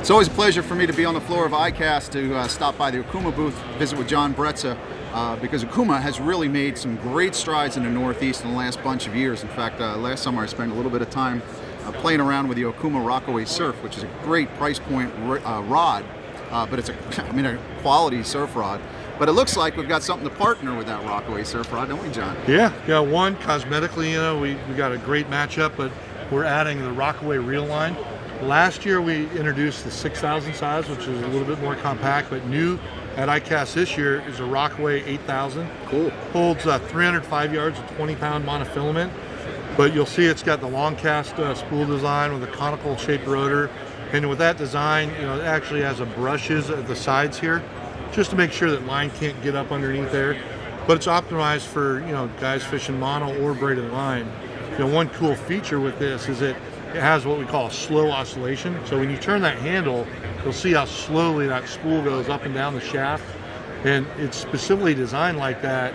It's always a pleasure for me to be on the floor of ICAST to stop by the Okuma booth, visit with John Bretza, because Okuma has really made some great strides in the Northeast in the last bunch of years. In fact, last summer I spent a little bit of time playing around with the Okuma Rockaway Surf, which is a great price point rod, but it's a quality surf rod. But it looks like we've got something to partner with that Rockaway Surf rod, don't we, John? Yeah, one, cosmetically, we got a great matchup, but we're adding the Rockaway reel line. Last year we introduced the 6,000 size, which is a little bit more compact, but new at ICAST this year is a Rockaway 8,000. Cool. Holds 305 yards of 20-pound monofilament, but you'll see it's got the longcast spool design with a conical shaped rotor. And with that design, it actually has brushes at the sides here, just to make sure that line can't get up underneath there. But it's optimized for guys fishing mono or braided line. One cool feature with this is it has what we call a slow oscillation. So when you turn that handle, you'll see how slowly that spool goes up and down the shaft. And it's specifically designed like that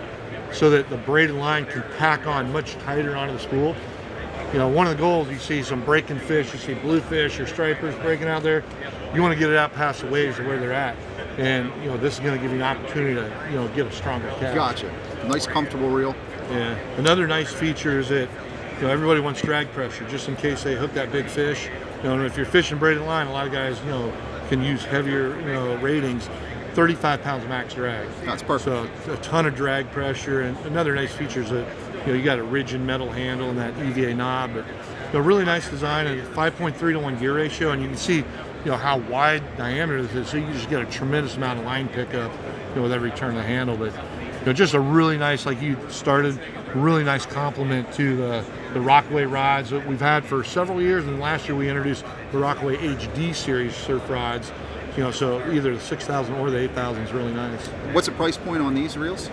so that the braided line can pack on much tighter onto the spool. One of the goals, you see some breaking fish, you see bluefish or stripers breaking out there. You want to get it out past the waves of where they're at. And this is going to give you an opportunity to get a stronger catch. Gotcha. Nice comfortable reel. Yeah. Another nice feature is that everybody wants drag pressure just in case they hook that big fish. And if you're fishing braided line, a lot of guys can use heavier ratings. 35 pounds max drag. That's perfect. So a ton of drag pressure. And another nice feature is that you got a rigid metal handle and that EVA knob. But really nice design, and 5.3 to 1 gear ratio, and you can see how wide diameter this is, so you just get a tremendous amount of line pickup with every turn of the handle. But just a really nice, like you started, really nice complement to the Rockaway rods that we've had for several years. And last year we introduced the Rockaway HD series surf rods. So either the 6,000 or the 8,000 is really nice. What's the price point on these reels?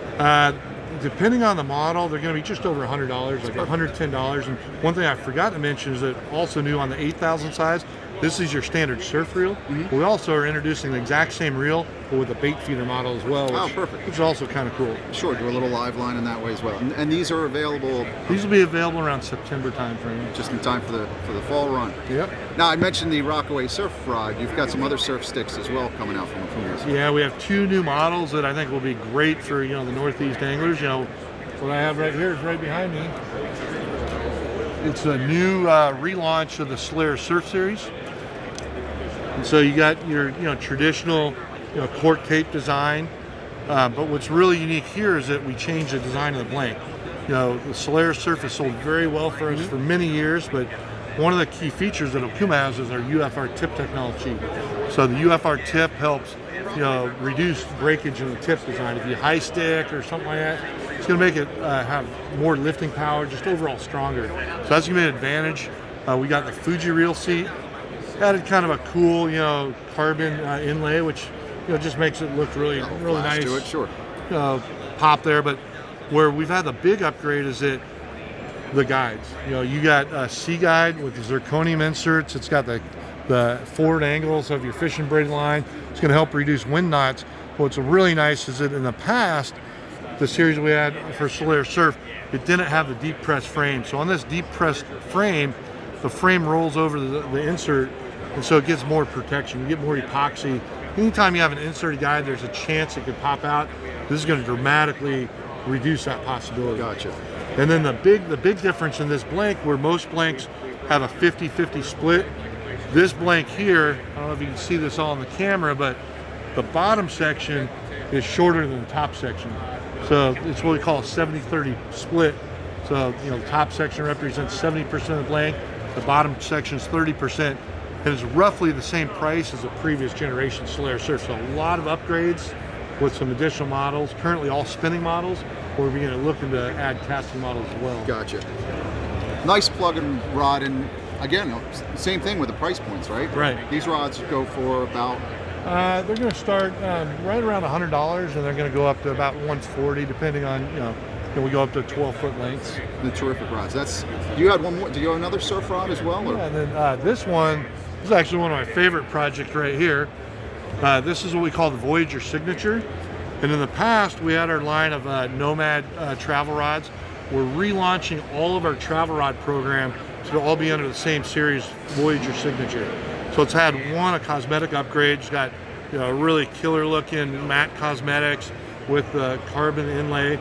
Depending on the model, they're going to be just over $100, like $110. And one thing I forgot to mention is that also new on the 8,000 size, this is your standard surf reel. Mm-hmm. We also are introducing the exact same reel, but with a bait feeder model as well. Perfect. Which is also kind of cool. Sure, do a little live line in that way as well. And these are available? These will be available around September timeframe. Just in time for the fall run. Yep. Now, I mentioned the Rockaway Surf rod. You've got some other surf sticks as well coming out from Okuma. Yeah, we have 2 new models that I think will be great for the Northeast anglers. What I have right here is right behind me. It's a new relaunch of the Solaris Surf series. And so you got your traditional cork tape design, but what's really unique here is that we changed the design of the blank. The Solaris Surf has sold very well for us for many years, but one of the key features that Okuma has is our UFR tip technology. So the UFR tip helps reduce breakage in the tip design. If you high stick or something like that, it's going to make it have more lifting power, just overall stronger. So that's going to be an advantage. We got the Fuji reel seat. Added kind of a cool, carbon inlay, which just makes it look really nice. To it, sure. Pop there, but where we've had the big upgrade is that the guides. You got a C guide with the zirconium inserts. It's got the forward angles of your fishing braided line. It's going to help reduce wind knots. What's really nice is that in the past, the series we had for Solaris Surf, it didn't have the deep press frame. So on this deep pressed frame, the frame rolls over the insert, and so it gets more protection. You get more epoxy. Anytime you have an inserted guide, there's a chance it could pop out. This is going to dramatically reduce that possibility. Gotcha. And then the big difference in this blank, where most blanks have a 50-50 split, this blank here, I don't know if you can see this all on the camera, but the bottom section is shorter than the top section. So it's what we call a 70-30 split. So the top section represents 70% of the blank, the bottom section is 30%, and it's roughly the same price as the previous generation Solaris Surf. So a lot of upgrades with some additional models, currently all spinning models. We're beginning to look into add casting models as well. Gotcha. Nice plug-in rod, and again, same thing with the price points, right? Right. These rods go for about? They're going to start right around $100, and they're going to go up to about $140, depending on we go up to 12-foot lengths. The terrific rods. You had one more. Did you have another surf rod as well? Or? Yeah, and then this one is actually one of my favorite projects right here. This is what we call the Voyager signature. And in the past, we had our line of Nomad travel rods. We're relaunching all of our travel rod program to all be under the same series, Voyager signature. So it's had a cosmetic upgrade. It's got really killer looking matte cosmetics with carbon inlay.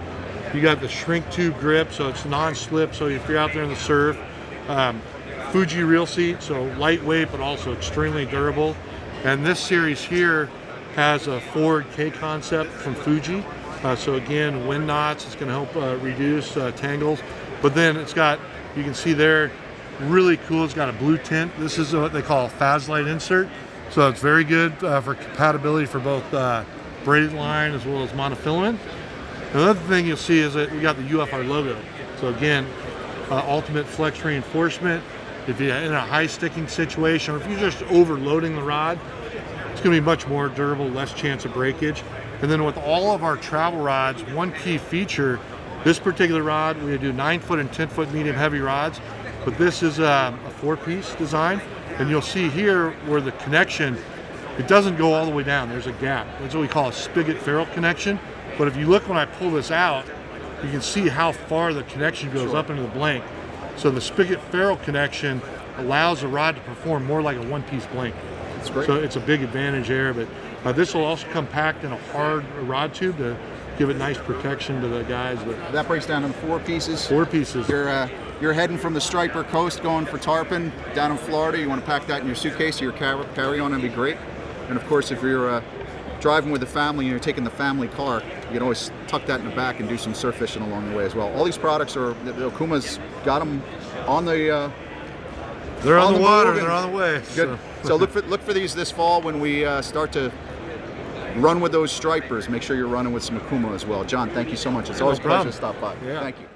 You got the shrink tube grip, so it's non-slip, so if you're out there in the surf. Fuji reel seat, so lightweight but also extremely durable. And this series here has a forward K concept from Fuji. So again, wind knots, it's going to help reduce tangles. But then it's got, you can see there, really cool, it's got a blue tint. This is what they call a Fazlight insert. So it's very good for compatibility for both braided line as well as monofilament. Another thing you'll see is that we got the UFR logo. So again, ultimate flex reinforcement. If you're in a high sticking situation, or if you're just overloading the rod, it's going to be much more durable, less chance of breakage. And then with all of our travel rods, one key feature, this particular rod, we do 9-foot and 10-foot medium heavy rods, but this is a 4-piece design. And you'll see here where the connection, it doesn't go all the way down. There's a gap. That's what we call a spigot ferrule connection. But if you look when I pull this out, you can see how far the connection goes up into the blank. So the spigot ferrule connection allows the rod to perform more like a one-piece blank. That's great. So it's a big advantage there. But this will also come packed in a hard rod tube to give it nice protection to the guys. But that breaks down into 4 pieces. 4 pieces. You're heading from the Striper Coast going for tarpon down in Florida. You want to pack that in your suitcase or your carry-on, that'd be great. And of course, if you're driving with the family and you're taking the family car, you can always tuck that in the back and do some surf fishing along the way as well. All these products are, the Okuma's got them on the they're on the water, they're on the way. Good. So look for these this fall when we start to run with those stripers. Make sure you're running with some Okuma as well. John, thank you so much. It's always a pleasure to stop by. Yeah. Thank you.